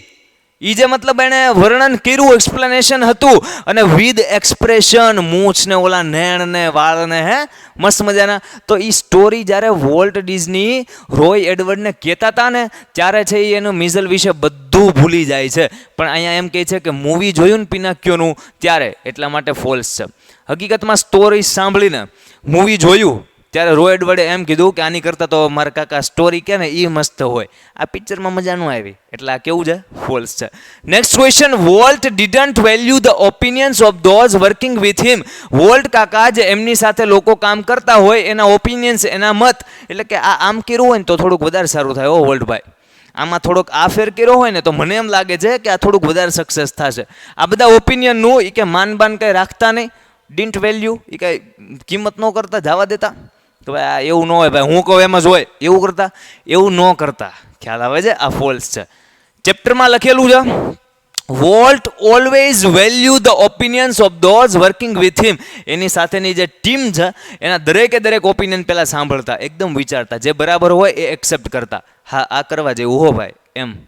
એ જે મતલબ એને વર્ણન કર્યું, એક્સપ્લેનેશન હતું, અને વિથ એક્સપ્રેશન, મૂછ ને ઓલા નેણ ને વાળ ને મસ્ત મજાના, તો એ સ્ટોરી જ્યારે વોલ્ટ ડિઝની રોય એડવર્ડને કહેતા હતા ને ત્યારે છે એ એનું મિઝલ વિશે બધું ભૂલી જાય છે. પણ અહીંયા એમ કહે છે કે મૂવી જોયું ને પિનાકિયોનું ત્યારે, એટલા માટે ફોલ્સ છે. હકીકતમાં સ્ટોરી સાંભળીને મૂવી જોયું ત્યારે રોય એડવર્ડે એમ કીધું કે આની કરતાં તો મારા કાકા સ્ટોરી કે ને એ મસ્ત હોય, આ પિક્ચરમાં મજા ન આવી, એટલે આ કેવું છે? ફોલ્સ છે. Next question. Volt didn't value the opinions of those working with him. Volt કાકા જે એમની સાથે લોકો કામ કરતા હોય એના ઓપિનિયન્સ, એના મત, એટલે કે આ આમ કર્યું હોય ને તો થોડુંક વધારે સારું થાય. ઓ વોલ્ટભાઈ, આમાં થોડોક આ ફેર કર્યો હોય ને તો મને એમ લાગે છે કે આ થોડુંક વધારે સક્સેસ થશે. આ બધા ઓપિનિયનનું એ કે માન બાન કંઈ રાખતા નહીં, ડિન્ટ વેલ્યુ, એ કાંઈ કિંમત ન કરતા જવા દેતા. તો ભાઈ આ એવું ન હોય ભાઈ, હું કહું એમ જ હોય એવું કરતા, એવું ન કરતા. ખ્યાલ આવે છે? આ ફોલ્સ છે. ચેપ્ટરમાં લખેલું છે Walt always value the opinions of those working with him. એની સાથેની જે ટીમ છે એના દરેક ઓપિનિયન પહેલાં સાંભળતા, એકદમ વિચારતા, જે બરાબર હોય એ એક્સેપ્ટ કરતા. હા આ કરવા જેવું હો ભાઈ એમ.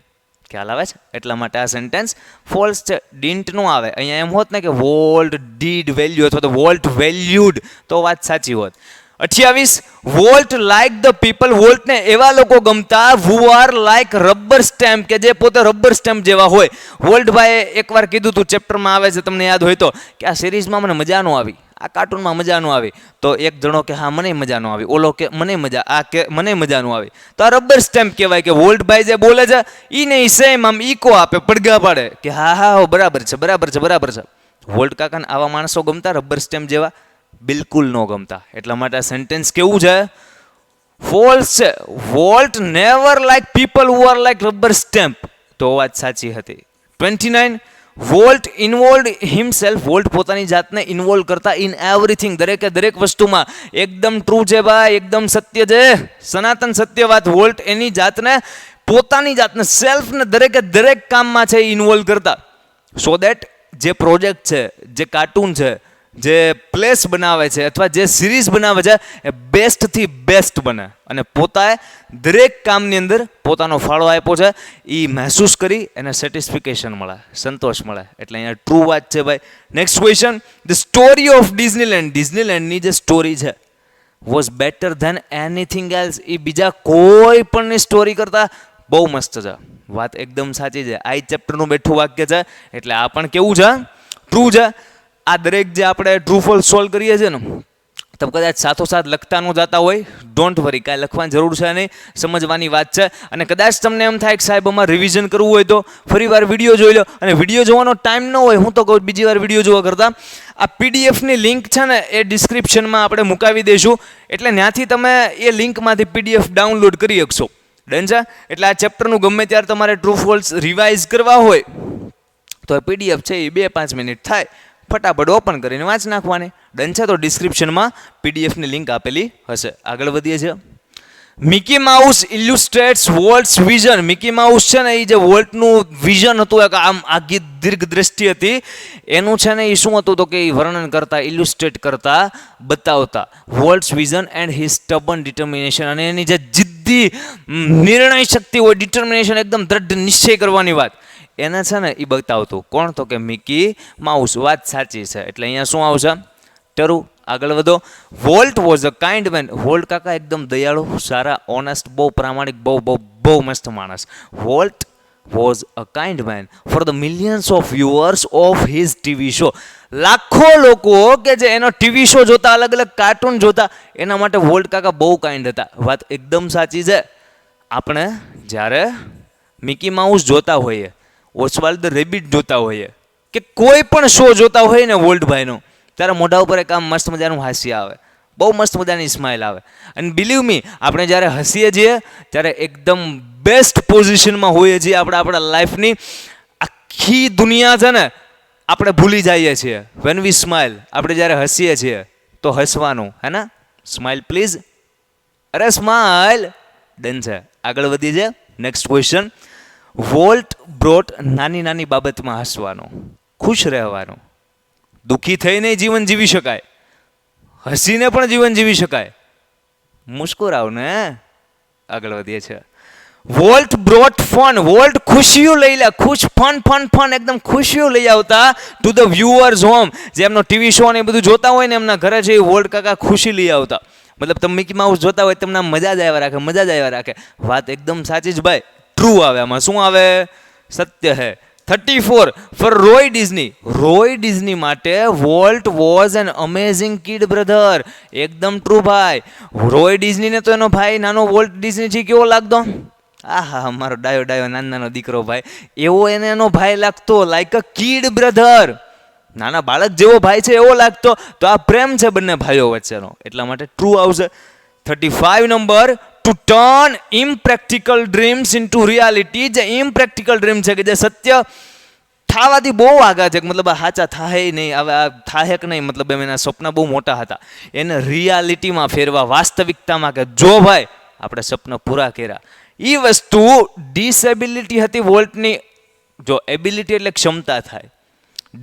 ખ્યાલ આવે છે? એટલા માટે આ સેન્ટેન્સ ફોલ્સ છે. ડીન્ટ નો આવે. અહીંયા એમ હોત ને કે વોલ્ટ ડીડ વેલ્યુ અથવા તો વોલ્ટ વેલ્યુડ, તો વાત સાચી હોત. 28 વોલ્ટ લાઈક ધ પીપલ. વોલ્ટને એવા લોકો ગમતા who are like rubber stamp, કે જે પોતે રબર સ્ટેમ્પ જેવા હોય. વોલ્ટભાઈએ એકવાર કીધું તું, ચેપ્ટરમાં આવે છે, તમને યાદ હોય તો, કે આ સિરીઝમાં મને મજા ન આવી, આ કાર્ટૂનમાં મજા ન આવી. તો એક જણો કે હા મને મજા ન આવી, ઓલો કે મને મજા, આ કે મને મજા ન આવી. તો આ રબર સ્ટેમ્પ કહેવાય કે વોલ્ટભાઈ જે બોલે છે ઈ ને ઈ સેમ આમ ઈકો આપે, પડઘા પાડે કે હા હા હો બરાબર છે બરાબર છે બરાબર છે. વોલ્ટ કાકાને આવા માણસો ગમતા રબર સ્ટેમ્પ જેવા? બિલકુલ ન ગમતા. એટલા માટે આ સેન્ટેન્સ કેવું છે? ફોલ્સ છે. Volt never like people who are like rubber stamp, તો વાત સાચી હતી. 29 વોલ્ટ ઇન્વોલ્વ હિમસેલ્ફ. વોલ્ટ પોતાની જાતને ઇન્વોલ્વ કરતા ઇન એવરીથિંગ, દરેક વસ્તુમાં. એકદમ ટ્રુ છે ભાઈ, એકદમ સત્ય છે, સનાતન સત્ય વાત. વોલ્ટ એની જાતને, પોતાની જાતને, સેલ્ફને દરેક કામમાં છે ઇન્વોલ્વ કરતા. સો દેટ જે પ્રોજેક્ટ છે, જે કાર્ટૂન છે, જે પ્લેસ બનાવે છે અથવા જે સિરીઝ બનાવે છે એ બેસ્ટથી બેસ્ટ બને. અને પોતાએ દરેક કામની અંદર પોતાનો ફાળો આપ્યો છે એ મહેસૂસ કરી એને સેટિસ્ફિકેશન મળે, સંતોષ મળે. એટલે અહીંયા ટ્રુ વાત છે ભાઈ. Next question, the story of Disneyland. ડિઝનીલેન્ડની જે સ્ટોરી છે was better than anything else. એ બીજા કોઈ પણની સ્ટોરી કરતાં બહુ મસ્ત છે. વાત એકદમ સાચી છે. આ ચેપ્ટરનું બેઠું વાક્ય છે, એટલે આ પણ કેવું છે? ટ્રુ છે. આ દરેક જે આપણે ટ્રુ ફોલ્સ સોલ્વ કરીએ છીએ ને, તમે કદાચ સાથોસાથ લખતા ન જતા હોય, ડોન્ટ વરી, કાંઈ લખવાની જરૂર છે નહીં, સમજવાની વાત છે. અને કદાચ તમને એમ થાય કે સાહેબ અમારે રિવિઝન કરવું હોય તો ફરીવાર વિડીયો જોઈ લો. અને વિડીયો જોવાનો ટાઈમ ન હોય, હું તો કહું બીજી વાર વિડીયો જોવા કરતાં આ પીડીએફની લિંક છે ને એ ડિસ્ક્રિપ્શનમાં આપણે મુકાવી દઈશું, એટલે ત્યાંથી તમે એ લિંકમાંથી પીડીએફ ડાઉનલોડ કરી શકશો. ડન છે? એટલે આ ચેપ્ટરનું ગમે ત્યારે તમારે ટ્રુ ફોલ્સ રિવાઇઝ કરવા હોય તો પીડીએફ છે એ 2-5 મિનિટ થાય, ફટાફટ ઓપન કરીને વાંચ નાખવાની. ડન છે? તો ડિસ્ક્રિપ્શનમાં પીડીએફની લિંક આપેલી હશે. આગળ વધીએ છીએ. Mickey Mouse illustrates Walt's vision. Mickey Mouse છે ને એ જે વોલ્ટનું વિઝન હતું, એક આમ આખી દીર્ઘ દ્રષ્ટિ હતી, એનું છે ને એ શું હતું તો કે એ વર્ણન કરતા, ઇલ્યુસ્ટ્રેટ કરતા, બતાવતા. વોલ્ટ્સ વિઝન એન્ડ હિઝ સ્ટબન ડિટર્મિનેશન. અને એની જે જિદ્દી નિર્ણય શક્તિ હોય, ડિટર્મિનેશન, એકદમ દ્રઢ નિશ્ચય કરવાની વાત, એને છે ને એ બતાવતું. કોણ? તો કે મિકી માઉસ. વાત સાચી છે. એટલે અહીંયા શું આવશે? ટરુ. આગળ વધો. Walt was a kind man. Walt કાકા એકદમ દયાળુ, સારા, ઓનેસ્ટ, બહુ પ્રામાણિક, બહુ મસ્ત માણસ. Walt was a kind man for the millions of viewers of his TV show. લાખો લોકો કે જે એનો ટીવી શો જોતા, અલગ અલગ કાર્ટૂન જોતા, એના માટે વોલ્ટ કાકા બહુ કાઇન્ડ હતા. વાત એકદમ સાચી છે. આપણે જ્યારે મિકી માઉસ જોતા હોઈએ, ઓસ્વાલ્ડ ધ રેબિટ જોતા હોઈએ, કે કોઈ પણ શો જોતા હોય ને વોલ્ટભાઈનો, ત્યારે મોઢા ઉપર એક આમ મસ્ત મજાનું હાસ્ય આવે, બહુ મસ્ત મજાની સ્માઇલ આવે. અને બિલીવ મી, આપણે જ્યારે હસીએ છીએ ત્યારે એકદમ બેસ્ટ પોઝિશનમાં હોઈએ છીએ. આપણે આપણા લાઈફની આખી દુનિયા છે ને આપણે ભૂલી જઈએ છીએ. When we smile. આપણે જ્યારે હસીએ છીએ તો હસવાનું, હે ને? Smile please. અરે સ્માઇલ. ડન છે. આગળ વધી છે. Next question. Volt brought. નાની નાની બાબતમાં હસવાનું, ખુશ રહેવાનું. દુઃખી થઈને જીવન જીવી શકાય, હસીને પણ જીવન જીવી શકાય. મુસ્કુરાવ ને. આગળ વધીએ છીએ. Volt brought fun. વોલ્ટ ખુશીઓ લઈ લે, ફન એકદમ ખુશીઓ લઈ આવતા ટુ ધ વ્યુઅર્સ હોમ. જે એમનો ટીવી શો ને એ બધું જોતા હોય ને એમના ઘરે છે, એ વોલ્ટ કાકા ખુશી લઈ આવતા. મતલબ તમે મિકી માઉસ જોતા હોય તમને મજા જ આવ્યા રાખે. વાત એકદમ સાચી જ ભાઈ. ટ્રુ આવે આમાં. શું આવે? સત્ય હે. 34 for Roy Disney. Roy Disney માટે Walt was an amazing kid brother. એકદમ ટ્રુ ભાઈ. રોય ડિઝનીને તો એનો ભાઈ નાનો વોલ્ટ ડિઝની છે કેવો લાગતો? આહા, મારો ડાયો નાનો દીકરો ભાઈ, એવો એને એનો ભાઈ લાગતો. લાઈક અ કિડ બ્રધર. નાના બાળક જેવો ભાઈ છે એવો લાગતો. તો આ પ્રેમ છે બંને ભાઈઓ વચ્ચેનો. એટલા માટે ટ્રુ આવશે. 35 number. Two turn impractical dreams into reality. જે ઇમ્પ્રેક્ટિકલ ડ્રીમ છે, કે જે સત્ય થાવાથી બહુ આગા છે, મતલબ આ સાચા થાય નહીં, હવે આ થાય કે નહીં, મતલબ એના સપના બહુ મોટા હતા, એને રિયાલિટીમાં ફેરવા, વાસ્તવિકતામાં કે જો ભાઈ આપણે સપના પૂરા કર્યા. એ વસ્તુ ડિસેબિલિટી હતી વોલ્ટની. જો એબિલિટી એટલે ક્ષમતા થાય,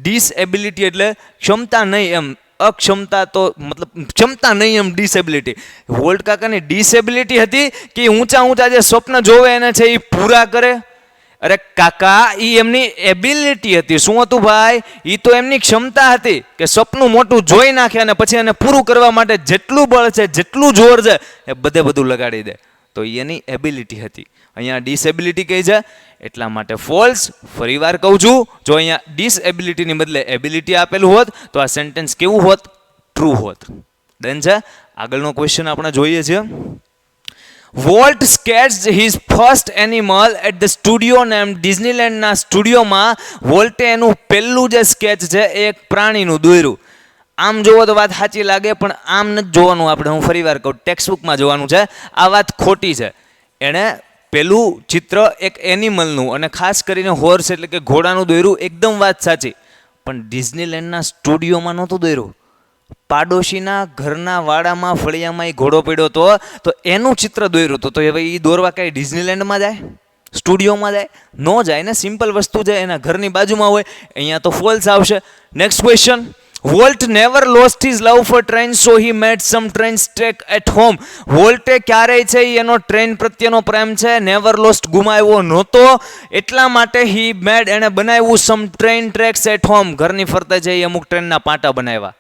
ડિસએબિલિટી એટલે ક્ષમતા નહીં એમ, અક્ષમતા તો મતલબ ક્ષમતા નહીં એમ ડિસેબિલિટી. વોલ્ટ કાકાની ડિસેબિલિટી હતી કે ઊંચા ઊંચા જે સ્વપ્ન જોવે એને છે એ પૂરા કરે. અરે કાકા, એ એમની એબિલિટી હતી. શું હતું ભાઈ? એ તો એમની ક્ષમતા હતી કે સપનું મોટું જોઈ નાખે અને પછી એને પૂરું કરવા માટે જેટલું બળ છે, જેટલું જોર છે એ બધું લગાડી દે. તો એની એબિલિટી હતી. અહીંયા ડિસેબિલિટી કહી છે એટલા માટે ફોલ્સ. ફરી વાર કહું છું, જો અહીંયા ડિસએબિલિટીની બદલે એબિલિટી આપેલું હોત તો આ સેન્ટેન્સ કેવું હોત? ટ્રુ હોત. ડન છે. આગળનો ક્વેશ્ચન આપણે જોઈએ છીએ. Volt sketched his first animal at the studio named Disneyland ના સ્ટુડિયોમાં વોલ્ટે એનું પહેલું જે સ્કેચ છે એ એક પ્રાણીનું દોર્યું. આમ જોવો તો વાત સાચી લાગે, પણ આમ નથી જોવાનું આપણે. હું ફરી વાર કહું, ટેક્સ્ટબુકમાં જોવાનું છે. આ વાત ખોટી છે. એણે પેલું ચિત્ર એક એનિમલનું અને ખાસ કરીને હોર્સ એટલે કે ઘોડાનું દોર્યું. એકદમ વાત સાચી, પણ ડિઝનીલેન્ડના સ્ટુડિયોમાં નહોતું દોર્યું. પાડોશીના ઘરના વાડામાં ફળિયામાં એ ઘોડો પડ્યો તો એનું ચિત્ર દોર્યું હતું. તો હવે એ દોરવા કાંઈ ડિઝનીલેન્ડમાં જાય? સ્ટુડિયોમાં જાય? ન જાય ને. સિમ્પલ વસ્તુ છે, એના ઘરની બાજુમાં હોય. અહીંયા તો ફોલ્સ આવશે. Next question. Walt never lost his love for train so he made some train stack at home. વોલ્ટે ક્યારેય છે એનો ટ્રેન પ્રત્યેનો પ્રેમ છે નેવર લોસ્ટ, ગુમાવ્યો નહોતો. એટલા માટે હી મેડ, એણે બનાવ્યું સમ ટ્રેન ટ્રેક્સ એટ હોમ. ઘરની ફરતે છે એ અમુક ટ્રેનના પાટા બનાવ્યા.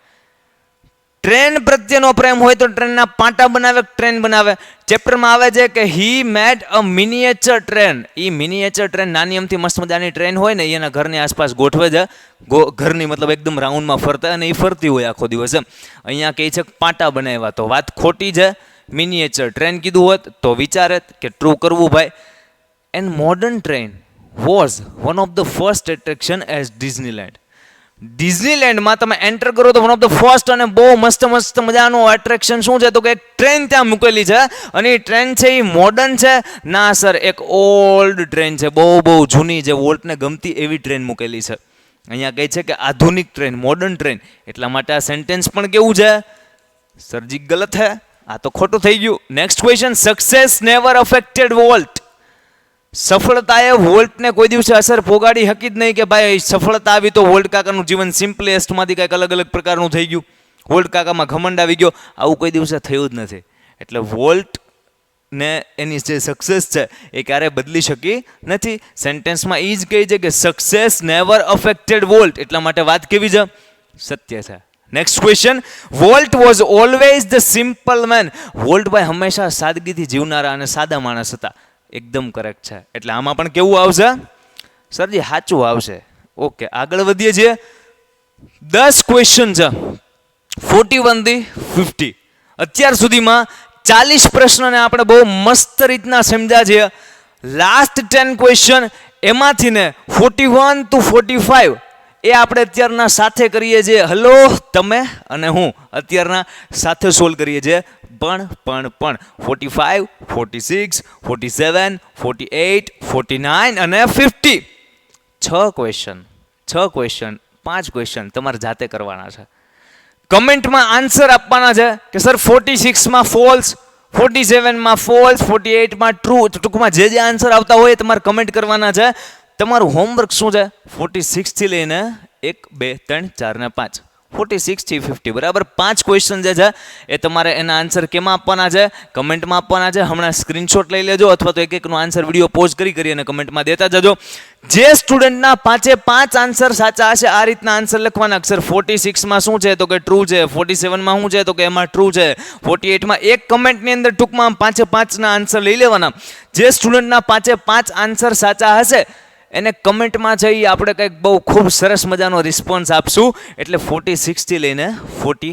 ટ્રેન પ્રત્યેનો પ્રેમ હોય તો ટ્રેનના પાટા બનાવે, ટ્રેન બનાવે. ચેપ્ટરમાં આવે છે કે હી મેડ અ મિનિએચર ટ્રેન. એ મિનિએચર ટ્રેન નાની અમથી મસ્ત મજાની ટ્રેન હોય ને એના ઘરની આસપાસ ગોઠવે છે. ઘરની મતલબ એકદમ રાઉન્ડમાં ફરતા, અને એ ફરતી હોય આખો દિવસ એમ. અહીંયા કહે છે પાટા બનાવ્યા, તો વાત ખોટી છે. મિનિએચર ટ્રેન કીધું હોત તો વિચારે કે ટ્રુ કરવું ભાઈ. And modern train was one of the first attraction as Disneyland. ડિઝનીલેન્ડમાં તમે એન્ટર કરો તો વન ઓફ ધ ફર્સ્ટ અને બહુ મસ્ત મજાનું એટ્રેક્શન શું છે તો કે એક ટ્રેન ત્યાં મૂકેલી છે. અને એ ટ્રેન છે એ મોડર્ન છે? ના સર, એક ઓલ્ડ ટ્રેન છે, બહુ જૂની, જે વોલ્ટને ગમતી એવી ટ્રેન મૂકેલી છે. અહીંયા કહે છે કે આધુનિક ટ્રેન, મોડર્ન ટ્રેન. એટલા માટે આ સેન્ટેન્સ પણ કેવું છે? સરજી ગલત છે. આ તો ખોટું થઈ ગયું. Next question. Success never affected Walt. સફળતાએ વોલ્ટને કોઈ દિવસે અસર પોગાડી હકી જ નહીં કે ભાઈ સફળતા આવી તો વોલ્ટ કાકાનું જીવન સિમ્પલેસ્ટમાંથી કંઈક અલગ પ્રકારનું થઈ ગયું, વોલ્ટ કાકામાં ઘમંડ આવી ગયો. આવું કોઈ દિવસે થયું જ નથી. એટલે વોલ્ટને એની જે સક્સેસ છે એ ક્યારેય બદલી શકી નથી. સેન્ટેન્સમાં એ જ કહે છે કે સક્સેસ નેવર અફેક્ટેડ વોલ્ટ. એટલા માટે વાત કેવી છે? સત્ય છે. Next question. Walt was always the simple man. વોલ્ટભાઈ હંમેશા સાદગીથી જીવનારા અને સાદા માણસ હતા. એકદમ કરેક્ટ છે. એટલે આમાં પણ કેવું આવશે? સરજી સાચું આવશે. ઓકે, આગળ વધીએ છીએ. 10 ક્વેશ્ચન છે, 41 થી 50. અત્યાર સુધીમાં 40 પ્રશ્નને આપણે બહુ મસ્ત રીતના સમજ્યા છે. લાસ્ટ 10 ક્વેશ્ચન એમાંથી ને 41 to 45 એ આપણે અત્યારના સાથે કરીએ છીએ. હલો, તમે અને હું અત્યારના સાથે સોલ્વ કરીએ છીએ. પણ 45, 46, 47, 48, 49 અને 50. 6 ક્વેશ્ચન 5 ક્વેશ્ચન તમારે જાતે કરવાના છે. કમેન્ટમાં આન્સર આપવાના છે કે સર 46માં ફોલ્સ, 47માં ફોલ્સ, 48માં ટ્રુ. ટૂંકમાં જે આન્સર આવતા હોય એ તમારે કમેન્ટ કરવાના છે. તમારું હોમવર્ક શું છે? 46 થી લઈને 1, 2, 3, 4 ને 5. 46 થી 50 બરાબર 5 ક્વેશ્ચન જે છે એ તમારે એના આન્સર કેમાં આપવાના છે? કમેન્ટમાં આપવાના છે. હમણાં સ્ક્રીનશોટ લઈ લેજો અથવા તો એકનો આન્સર વિડીયો પોઝ કરી અને કમેન્ટમાં દેતા જજો. જે સ્ટુડન્ટના 5 આન્સર સાચા હશે આ રીતના આન્સર લખવાના. સર 46માં શું છે તો કે ટ્રુ છે, 47માં શું છે તો કે એમાં ટ્રુ છે, 48માં એક કમેન્ટની અંદર ટૂંકમાં 5ના આન્સર લઈ લેવાના. જે સ્ટુડન્ટના 5 આન્સર સાચા હશે એને કમેન્ટમાં જઈ આપણે કંઈક બહુ ખૂબ સરસ મજાનો રિસ્પોન્સ આપશું. એટલે 46 થી લઈને 50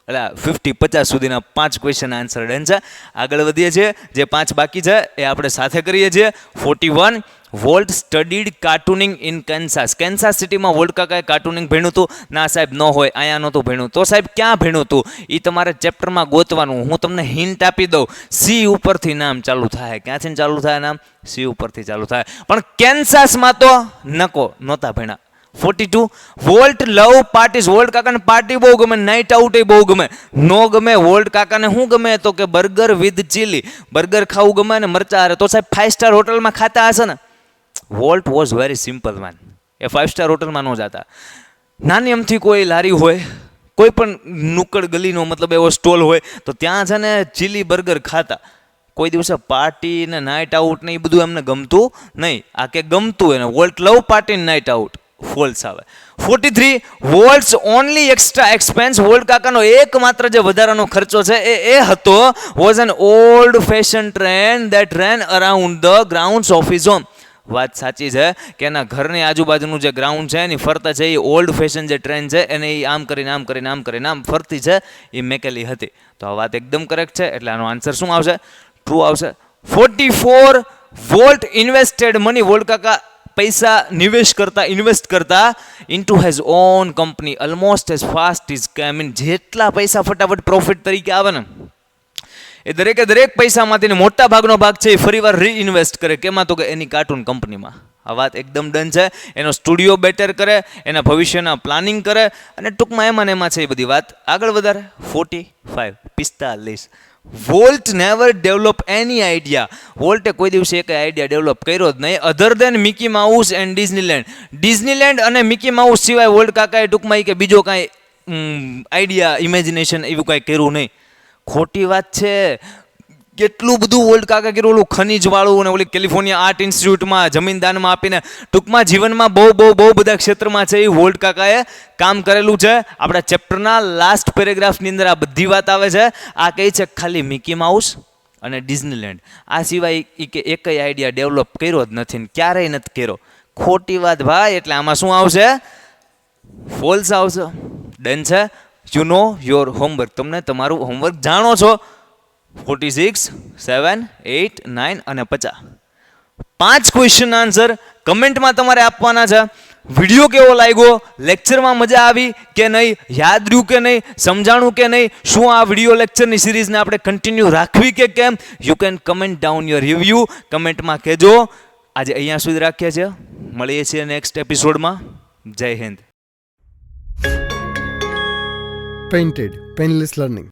એટલે 50 સુધીના 5 ક્વેશ્ચન આન્સર ડન છે. આગળ વધીએ છીએ. જે 5 બાકી છે એ આપણે સાથે કરીએ છીએ. 41 Walt studied cartooning in Kansas. Kansas સિટીમાં વોલ્ટ કાકાએ કાર્ટૂનિંગ ભણ્યું હતું? ના સાહેબ, ન હોય, અહીંયા નહોતું ભણ્યું. તો સાહેબ ક્યાં ભણ્યું હતું? એ તમારે ચેપ્ટરમાં ગોતવાનું. હું તમને હિન્ટ આપી દઉં. સી ઉપરથી નામ ચાલુ થાય. ક્યાંથી ચાલુ થાય નામ? સી ઉપરથી ચાલુ થાય. પણ કેન્સાસમાં તો નહોતા ભણ્યા. 42 વોલ્ટ લવ પાર્ટીઝ. વોલ્ટ કાકાને પાર્ટી બહુ ગમે, નાઇટ આઉટ એ બહુ ગમે. નો ગમે વોલ્ટ કાકાને શું ગમે? તો કે બર્ગર વિથ ચીલી. બર્ગર ખાવું ગમે ને મરચા હારે. તો સાહેબ 5 સ્ટાર હોટલમાં ખાતા હશે ને? Walt was very simple man. એ 5 સ્ટાર હોટલમાં ન જતા. નાની અમથી કોઈ લારી હોય, કોઈ પણ નુક્કડ ગલીનો મતલબ એવો સ્ટોલ હોય, તો ત્યાં છે ને ચીલી બર્ગર ખાતા. કોઈ દિવસે પાર્ટી ને નાઇટ આઉટ ને એ બધું એમને ગમતું નહીં. આ કે ગમતું એને. વોલ્ટ લવ પાર્ટી નાઇટ આઉટ. ફોલ્સ આવે. 43 વોલ્ટ્સ ઓનલી એક્સ્ટ્રા એક્સપેન્સ. વોલ્ટ કાકાનો એકમાત્ર જે વધારાનો ખર્ચો છે એ હતો was an old fashion train that rain around the grounds of his home. વાત સાચી છે કે એના ઘરની આજુબાજુનું જે ગ્રાઉન્ડ છે એની ફરતા છે એ ઓલ્ડ ફેશન જે ટ્રેન છે એને એ આમ કરીને આમ ફરતી છે એ મેકેલી હતી. તો આ વાત એકદમ કરેક્ટ છે. એટલે આનો આન્સર શું આવશે? ટ્રુ આવશે. 44 વોલ્ટ ઇન્વેસ્ટેડ મની. વોલ્ટ કાકા પૈસા ઇન્વેસ્ટ કરતા into has on company almost as fast is કેમ ઇન. જેટલા પૈસા ફટાફટ પ્રોફિટ તરીકે આવે ને એ દરેક પૈસામાંથી મોટા ભાગનો ભાગ છે એ ફરીવાર રીઇન્વેસ્ટ કરે. કેમાં? તો કે એની કાર્ટૂન કંપનીમાં. આ વાત એકદમ ડન છે. એનો સ્ટુડિયો બેટર કરે, એના ભવિષ્યના પ્લાનિંગ કરે, અને ટૂંકમાં એમાં છે એ બધી વાત. આગળ વધારે. 45 Walt never develop any idea. વોલ્ટે કોઈ દિવસે એક આઈડિયા ડેવલપ કર્યો જ નહીં other than Mickey Mouse and Disneyland. ડિઝનીલેન્ડ અને મિકી માઉસ સિવાય વોલ્ટ કાકાએ ટૂંકમાં કે બીજો કાંઈ આઈડિયા ઇમેજિનેશન એવું કાંઈ કર્યું નહીં. ખોટી વાત છે. કેટલું બધું વોલ્ટ કાકા કર્યું. ઓલું ખનીજવાળું અને ઓલી કેલિફોર્નિયા આર્ટ ઇન્સ્ટિટ્યૂટમાં જમીન દાનમાં આપીને ટૂંકમાં જીવનમાં બહુ બધા ક્ષેત્રમાં છે એ વોલ્ટ કાકાએ કામ કરેલું છે. આપણા ચેપ્ટરના લાસ્ટ પેરેગ્રાફની અંદર આ બધી વાત આવે છે. આ કહે છે ખાલી મિકી માઉસ અને ડિઝનીલેન્ડ. આ સિવાય એ કે એકય આઈડિયા ડેવલપ કર્યો જ નથી ને ક્યારેય નથી કર્યો. ખોટી વાત ભાઈ. એટલે આમાં શું આવશે? ફોલ્સ આવશે. ડન છે. You know your homework. તમને તમારું હોમવર્ક જાણો છો. 46, 7, 8, 9 અને 50. 5 ક્વેશ્ચન આન્સર કમેન્ટમાં તમારે આપવાના છે. વિડીયો કેવો લાગ્યો? લેક્ચરમાં મજા આવી કે નહીં? યાદ રહ્યું કે નહીં? સમજાણું કે નહીં? શું આ વિડીયો લેક્ચરની સિરીઝને આપણે કન્ટિન્યુ રાખવી કે કેમ? You can comment down your review. કમેન્ટમાં કહેજો. આજે અહીંયા સુધી રાખીએ છીએ. મળીએ છીએ નેક્સ્ટ એપિસોડમાં. જય હિન્દ. Painted, Painless Learning.